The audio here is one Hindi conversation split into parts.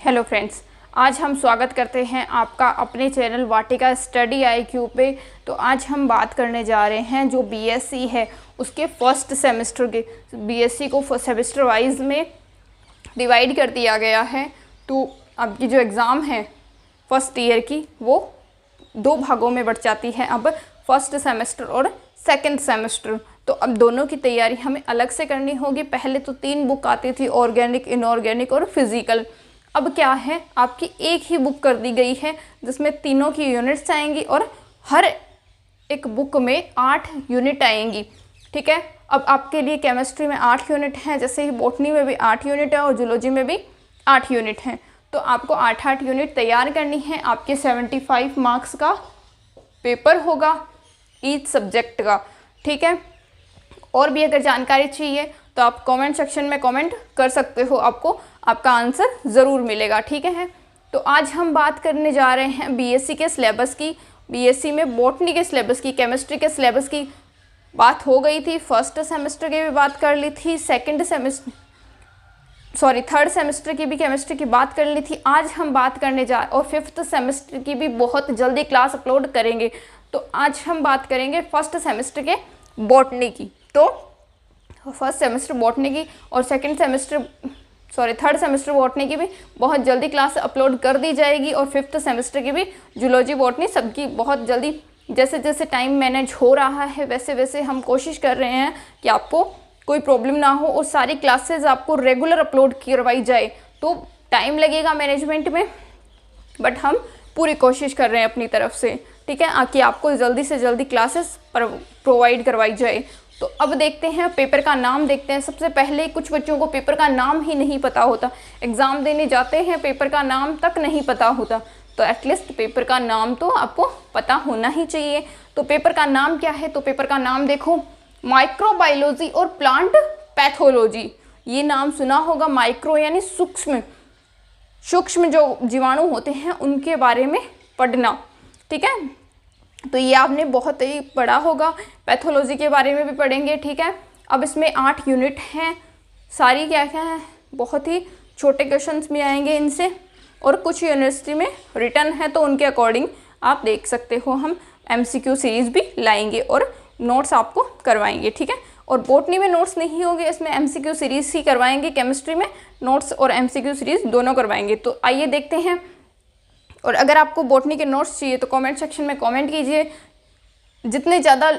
हेलो फ्रेंड्स, आज हम स्वागत करते हैं आपका अपने चैनल वाटिका स्टडी IQ पे। तो आज हम बात करने जा रहे हैं जो बीएससी है उसके फर्स्ट सेमेस्टर के। बीएससी को सेमेस्टर वाइज में डिवाइड कर दिया गया है। तो आपकी जो एग्ज़ाम है फर्स्ट ईयर की वो दो भागों में बढ़ जाती है, अब फर्स्ट सेमेस्टर और सेकंड सेमेस्टर। तो अब दोनों की तैयारी हमें अलग से करनी होगी। पहले तो 3 बुक आती थी, ऑर्गेनिक, इनऑर्गेनिक और फिज़िकल। अब क्या है, आपकी एक ही बुक कर दी गई है जिसमें तीनों की यूनिट्स आएंगी और हर एक बुक में 8 यूनिट आएंगी। ठीक है, अब आपके लिए केमिस्ट्री में 8 यूनिट हैं, जैसे ही बॉटनी में भी 8 यूनिट है और जूलॉजी में भी 8 यूनिट हैं। तो आपको 8-8 यूनिट तैयार करनी है। आपके 75 मार्क्स का पेपर होगा ईच सब्जेक्ट का। ठीक है, और भी अगर जानकारी चाहिए तो आप कमेंट सेक्शन में कमेंट कर सकते हो, आपको आपका आंसर ज़रूर मिलेगा। ठीक है, तो आज हम बात करने जा रहे हैं बीएससी के सिलेबस की। बीएससी में बॉटनी के सिलेबस की, केमिस्ट्री के सिलेबस की बात हो गई थी, फर्स्ट सेमेस्टर की भी बात कर ली थी, थर्ड सेमेस्टर की भी केमिस्ट्री की बात कर ली थी। आज हम बात करने और फिफ्थ सेमेस्टर की भी बहुत जल्दी क्लास अपलोड करेंगे। तो आज हम बात करेंगे फर्स्ट सेमेस्टर के बॉटनी की। तो फर्स्ट सेमेस्टर बॉटनी की और थर्ड सेमेस्टर बॉटनी की भी बहुत जल्दी क्लास अपलोड कर दी जाएगी, और फिफ्थ सेमेस्टर की भी जूलॉजी बॉटनी सबकी बहुत जल्दी, जैसे जैसे टाइम मैनेज हो रहा है वैसे वैसे हम कोशिश कर रहे हैं कि आपको कोई प्रॉब्लम ना हो और सारी क्लासेस आपको रेगुलर अपलोड करवाई जाए। तो टाइम लगेगा मैनेजमेंट में, बट हम पूरी कोशिश कर रहे हैं अपनी तरफ से। ठीक है, कि आपको जल्दी से जल्दी क्लासेस प्रोवाइड करवाई जाए। तो अब देखते हैं पेपर का नाम देखते हैं। सबसे पहले कुछ बच्चों को पेपर का नाम ही नहीं पता होता, एग्ज़ाम देने जाते हैं पेपर का नाम तक नहीं पता होता। तो एटलीस्ट पेपर का नाम तो आपको पता होना ही चाहिए। तो पेपर का नाम क्या है, तो पेपर का नाम देखो, माइक्रोबायोलॉजी और प्लांट पैथोलॉजी। ये नाम सुना होगा, माइक्रो यानी सूक्ष्म, सूक्ष्म जो जीवाणु होते हैं उनके बारे में पढ़ना। ठीक है, तो ये आपने बहुत ही पढ़ा होगा, पैथोलॉजी के बारे में भी पढ़ेंगे। ठीक है, अब इसमें 8 यूनिट हैं, सारी क्या क्या है, बहुत ही छोटे क्वेश्चंस भी आएंगे इनसे, और कुछ यूनिवर्सिटी में रिटर्न है तो उनके अकॉर्डिंग आप देख सकते हो। हम MCQ सीरीज़ भी लाएंगे और नोट्स आपको करवाएंगे। ठीक है, और बॉटनी में नोट्स नहीं होंगे, इसमें MCQ सीरीज़ ही करवाएंगे। केमिस्ट्री में नोट्स और MCQ सीरीज़ दोनों करवाएंगे। तो आइए देखते हैं। और अगर आपको बॉटनी के नोट्स चाहिए तो कमेंट सेक्शन में कमेंट कीजिए। जितने ज़्यादा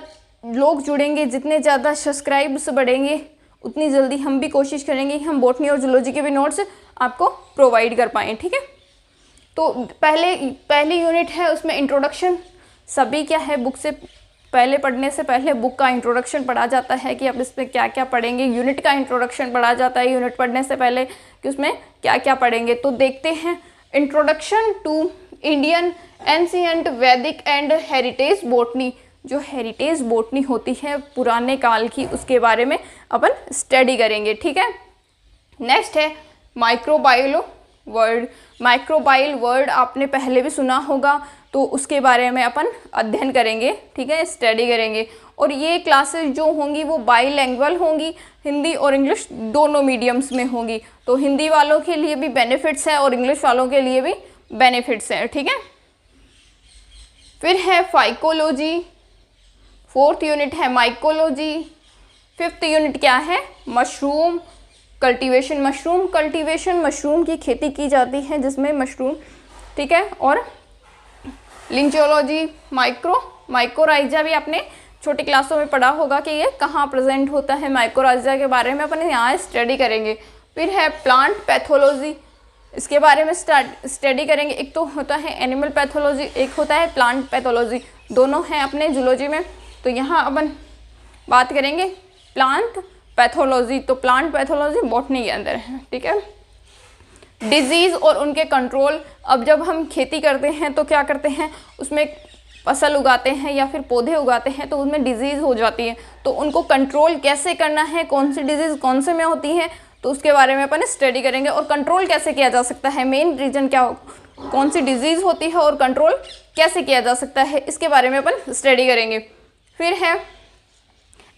लोग जुड़ेंगे, जितने ज़्यादा सब्सक्राइब्स बढ़ेंगे, उतनी जल्दी हम भी कोशिश करेंगे कि हम बॉटनी और जूलॉजी के भी नोट्स आपको प्रोवाइड कर पाएँ। ठीक है, तो पहली यूनिट है, उसमें इंट्रोडक्शन। सभी क्या है, बुक से पहले पढ़ने से पहले बुक का इंट्रोडक्शन पढ़ा जाता है कि आप इसमें क्या क्या पढ़ेंगे। यूनिट का इंट्रोडक्शन पढ़ा जाता है यूनिट पढ़ने से पहले कि उसमें क्या क्या पढ़ेंगे। तो देखते हैं, इंट्रोडक्शन टू इंडियन एंशिएंट वैदिक एंड हेरिटेज बॉटनी। जो हेरिटेज बॉटनी होती है पुराने काल की, उसके बारे में अपन स्टडी करेंगे। ठीक है, नेक्स्ट है माइक्रोबायो वर्ड। माइक्रोबायल वर्ड आपने पहले भी सुना होगा, तो उसके बारे में अपन अध्ययन करेंगे। ठीक है, स्टडी करेंगे। और ये क्लासेस जो होंगी वो बाईलैंग्वेज होंगी, हिंदी और इंग्लिश दोनों मीडियम्स में होंगी। तो हिंदी वालों के लिए भी बेनिफिट्स हैं और इंग्लिश वालों के लिए भी बेनिफिट्स हैं। ठीक है, फिर है फाइकोलॉजी, 4th यूनिट है माइकोलॉजी। 5th यूनिट क्या है, mushroom cultivation. Mushroom cultivation, mushroom की खेती की जाती है जिसमें मशरूम। ठीक है, और लिंचोलॉजी, माइकोराइजा भी आपने छोटी क्लासों में पढ़ा होगा कि ये कहाँ प्रेजेंट होता है। माइकोराइजा के बारे में अपन यहाँ स्टडी करेंगे। फिर है प्लांट पैथोलॉजी, इसके बारे में स्टडी करेंगे। एक तो होता है एनिमल पैथोलॉजी, एक होता है प्लांट पैथोलॉजी, दोनों हैं अपने जूलॉजी में। तो यहाँ अपन बात करेंगे प्लांट पैथोलॉजी। तो प्लांट पैथोलॉजी बॉटनी के अंदर है। ठीक है, डिजीज़ और उनके कंट्रोल। अब जब हम खेती करते हैं तो क्या करते हैं, उसमें फसल उगाते हैं या फिर पौधे उगाते हैं, तो उसमें डिजीज़ हो जाती है। तो उनको कंट्रोल कैसे करना है, कौन सी डिजीज़ कौन से में होती है, तो उसके बारे में अपन स्टडी करेंगे। और कंट्रोल कैसे किया जा सकता है, मेन रीजन क्या हो, कौन सी डिजीज़ होती है और कंट्रोल कैसे किया जा सकता है, इसके बारे में अपन स्टडी करेंगे। फिर है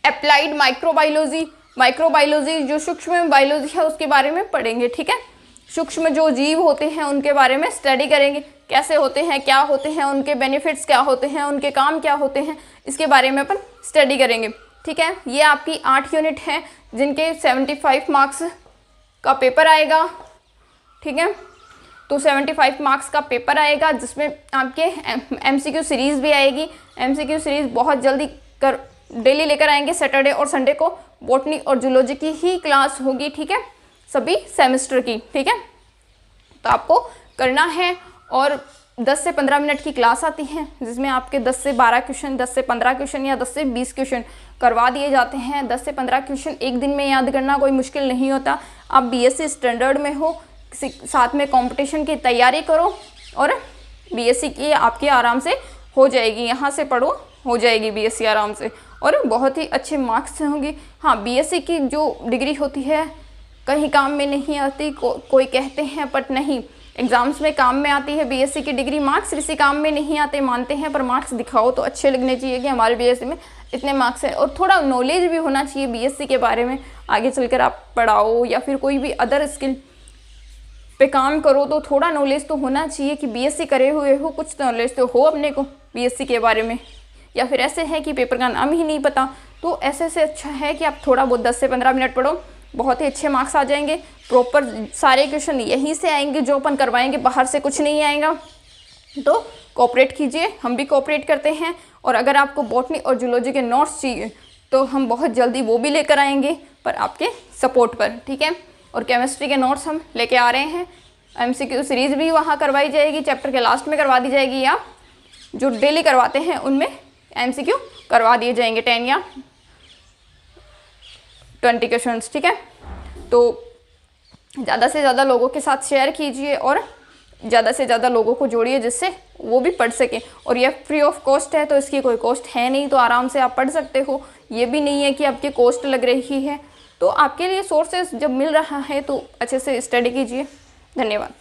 अप्लाइड माइक्रोबायोलॉजी। माइक्रोबायोलॉजी जो सूक्ष्म बायोलॉजी है उसके बारे में पढ़ेंगे। ठीक है, सूक्ष्म जो जीव होते हैं उनके बारे में स्टडी करेंगे, कैसे होते हैं, क्या होते हैं, उनके बेनिफिट्स क्या होते हैं, उनके काम क्या होते हैं, इसके बारे में अपन स्टडी करेंगे। ठीक है, ये आपकी 8 यूनिट हैं जिनके 75 मार्क्स का पेपर आएगा। ठीक है, तो 75 मार्क्स का पेपर आएगा जिसमें आपके MCQ सीरीज़ भी आएगी। MCQ सीरीज़ बहुत जल्दी डेली लेकर आएंगे। सैटरडे और संडे को बॉटनी और जूलॉजी की ही क्लास होगी। ठीक है, सभी सेमेस्टर की। ठीक है, तो आपको करना है और 10 से 15 मिनट की क्लास आती है जिसमें आपके 10 से 12 क्वेश्चन, 10 से 15 क्वेश्चन या 10 से 20 क्वेश्चन करवा दिए जाते हैं। 10 से 15 क्वेश्चन एक दिन में याद करना कोई मुश्किल नहीं होता। आप BSc स्टैंडर्ड में हो, साथ में कंपटीशन की तैयारी करो और BSc की आपकी आराम से हो जाएगी। यहाँ से पढ़ो, हो जाएगी BSc आराम से और बहुत ही अच्छे मार्क्स होंगे। हाँ, BSc की जो डिग्री होती है कहीं काम में नहीं आती, कोई कहते हैं बट नहीं, एग्ज़ाम्स में काम में आती है BSc की डिग्री। मार्क्स किसी काम में नहीं आते मानते हैं, पर मार्क्स दिखाओ तो अच्छे लगने चाहिए कि हमारे BSc में इतने मार्क्स हैं। और थोड़ा नॉलेज भी होना चाहिए BSc के बारे में, आगे चलकर आप पढ़ाओ या फिर कोई भी अदर स्किल पे काम करो तो थोड़ा नॉलेज तो होना चाहिए कि BSc करे हुए हो, कुछ नॉलेज तो हो अपने को BSc के बारे में। या फिर ऐसे है कि पेपर का नाम ही नहीं पता, तो ऐसे से अच्छा है कि आप थोड़ा बहुत 10 से 15 मिनट पढ़ो, बहुत ही अच्छे मार्क्स आ जाएंगे। प्रॉपर सारे क्वेश्चन यहीं से आएंगे जो अपन करवाएंगे, बाहर से कुछ नहीं आएगा। तो कोऑपरेट कीजिए, हम भी कोऑपरेट करते हैं। और अगर आपको बॉटनी और जूलॉजी के नोट्स चाहिए तो हम बहुत जल्दी वो भी लेकर आएंगे, पर आपके सपोर्ट पर। ठीक है, और केमिस्ट्री के नोट्स हम लेके आ रहे हैं। MCQ सीरीज़ भी वहाँ करवाई जाएगी, चैप्टर के लास्ट में करवा दी जाएगी, या जो डेली करवाते हैं उनमें MCQ करवा दिए जाएंगे 10 या 20 क्वेश्चंस। ठीक है, तो ज़्यादा से ज़्यादा लोगों के साथ शेयर कीजिए और ज़्यादा से ज़्यादा लोगों को जोड़िए जिससे वो भी पढ़ सके। और ये फ्री ऑफ कॉस्ट है, तो इसकी कोई कॉस्ट है नहीं, तो आराम से आप पढ़ सकते हो। ये भी नहीं है कि आपकी कॉस्ट लग रही है, तो आपके लिए सोर्सेज जब मिल रहा है तो अच्छे से स्टडी कीजिए। धन्यवाद।